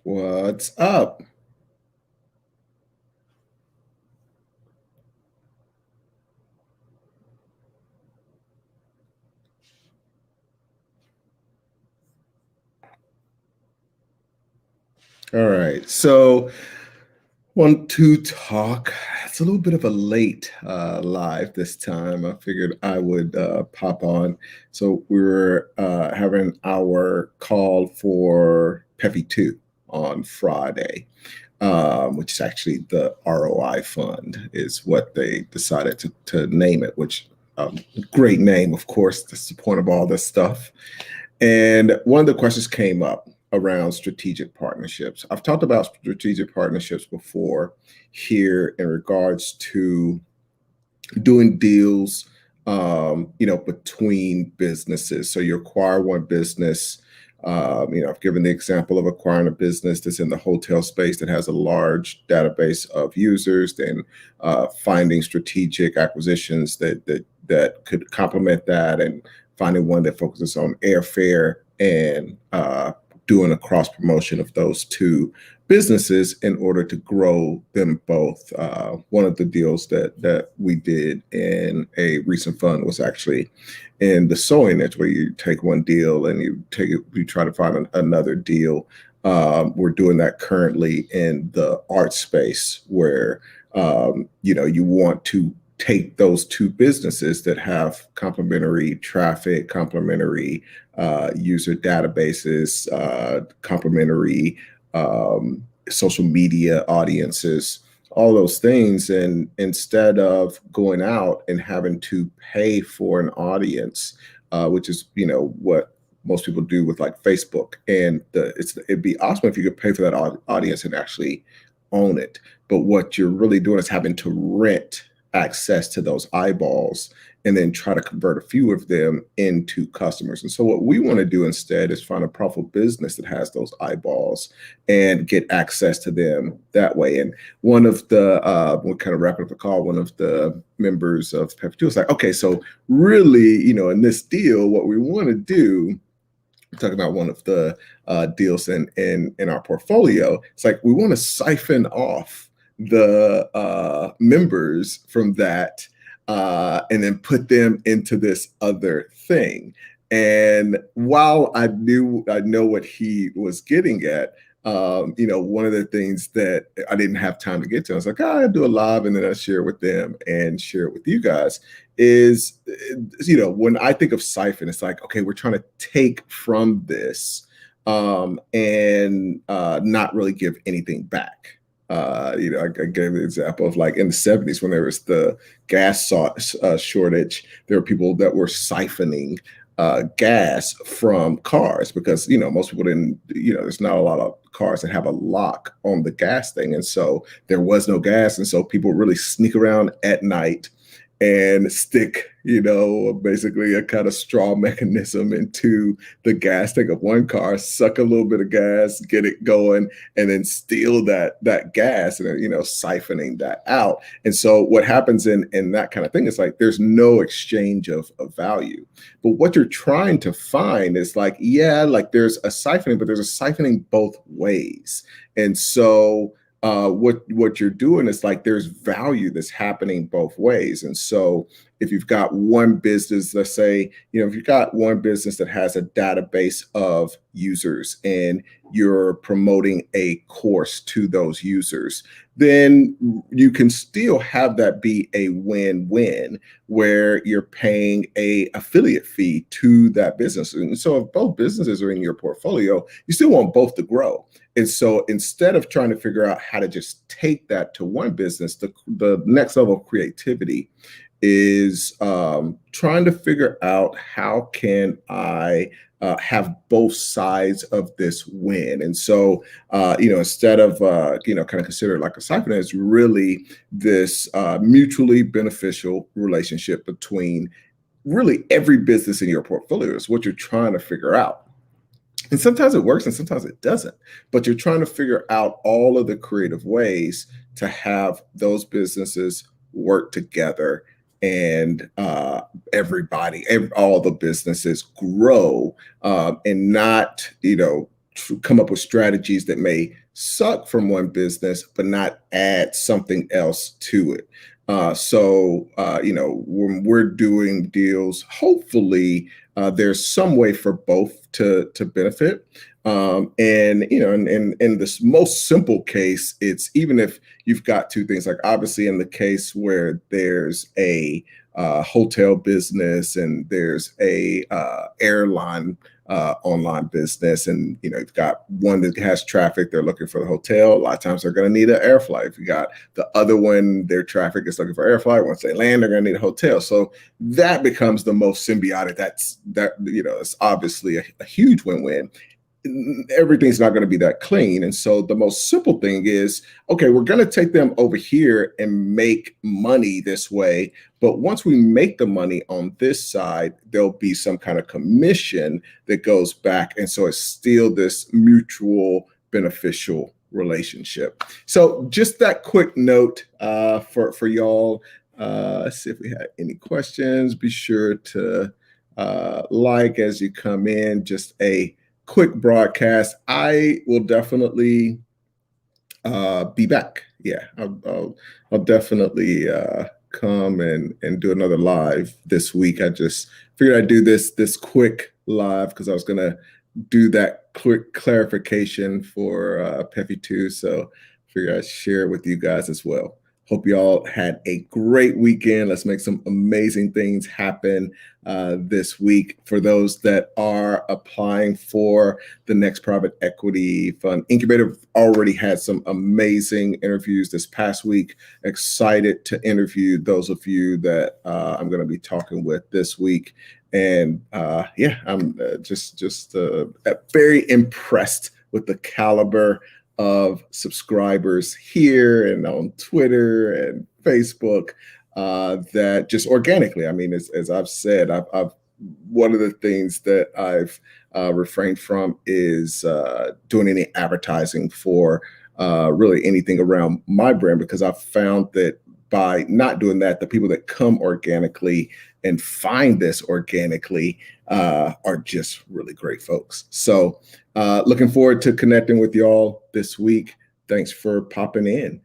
What's up? All right. So, want to talk. It's a little bit of a late live this time. I figured I would pop on. So, we were having our call for PEFI 2 on Friday, which is actually the ROI fund, is what they decided to name it, which great name, of course. That's the point of all this stuff. And one of the questions came up around strategic partnerships. I've talked about strategic partnerships before here in regards to doing deals, between businesses. So you acquire one business. I've given the example of acquiring a business that's in the hotel space that has a large database of users, then finding strategic acquisitions that could complement that, and finding one that focuses on airfare and doing a cross promotion of those two businesses in order to grow them both. One of the deals that we did in a recent fund was actually in the sewing niche, where you take one deal and you try to find another deal. We're doing that currently in the art space, where you want to take those two businesses that have complementary traffic, complementary user databases, complementary social media audiences, all those things. And instead of going out and having to pay for an audience, which is, what most people do with like Facebook, and it'd be awesome if you could pay for that audience and actually own it. But what you're really doing is having to rent access to those eyeballs and then try to convert a few of them into customers. And so what we want to do instead is find a profitable business that has those eyeballs and get access to them that way. And one of the we're kind of wrapping up the call, one of the members of PEP2 was like, okay, so really, in this deal, what we want to do, talking about one of the deals in our portfolio, it's like we want to siphon off the members from that, and then put them into this other thing. And while I know what he was getting at, one of the things that I didn't have time to get to, I was like, I do a live and then I share it with them and share it with you guys. Is, when I think of siphon, it's like, okay, we're trying to take from this, and not really give anything back. I gave the example of like in the 70s when there was the gas shortage, there were people that were siphoning gas from cars because, most people didn't, there's not a lot of cars that have a lock on the gas thing. And so there was no gas. And so people really sneak around at night and stick, basically a kind of straw mechanism into the gas tank of one car, suck a little bit of gas, get it going, and then steal that gas, and siphoning that out. And so what happens in that kind of thing is like there's no exchange of value. But what you're trying to find is like, yeah, like there's a siphoning, but there's a siphoning both ways. And so what you're doing is like there's value that's happening both ways. And so if you've got one business, let's say, if you've got one business that has a database of users and you're promoting a course to those users, then you can still have that be a win-win, where you're paying a affiliate fee to that business. And so if both businesses are in your portfolio, you still want both to grow. And so instead of trying to figure out how to just take that to one business, the next level of creativity is trying to figure out how can I have both sides of this win. And so, instead of, kind of consider it like a siphon, it's really this mutually beneficial relationship between really every business in your portfolio is what you're trying to figure out. And sometimes it works and sometimes it doesn't. But you're trying to figure out all of the creative ways to have those businesses work together, and all the businesses grow, and not, come up with strategies that may suck from one business, but not add something else to it. When we're doing deals, hopefully there's some way for both to benefit. In this most simple case, it's even if you've got two things, like obviously in the case where there's a hotel business and there's a airline online business, and you've got one that has traffic, they're looking for the hotel. A lot of times they're going to need an air flight. If you got the other one, their traffic is looking for air flight. Once they land, they're going to need a hotel. So that becomes the most symbiotic. It's obviously a huge win-win. Everything's not going to be that clean. And so the most simple thing is, okay, we're going to take them over here and make money this way. But once we make the money on this side, there'll be some kind of commission that goes back. And so it's still this mutual beneficial relationship. So just that quick note for y'all. Let's see if we had any questions. Be sure to like as you come in. Just a quick broadcast. I will definitely be back. Yeah, I'll definitely come and do another live this week. I just figured I'd do this quick live because I was gonna do that quick clarification for Peppy 2. So figured I'd share it with you guys as well. Hope you all had a great weekend. Let's make some amazing things happen this week. For those that are applying for the next private equity fund incubator, already had some amazing interviews this past week. Excited to interview those of you that I'm going to be talking with this week. And I'm just very impressed with the caliber of subscribers here and on Twitter and Facebook that just organically, I mean, as I've said, I've one of the things that I've refrained from is doing any advertising for really anything around my brand, because I've found that by not doing that, the people that come organically and find this organically are just really great folks. So looking forward to connecting with y'all this week. Thanks for popping in.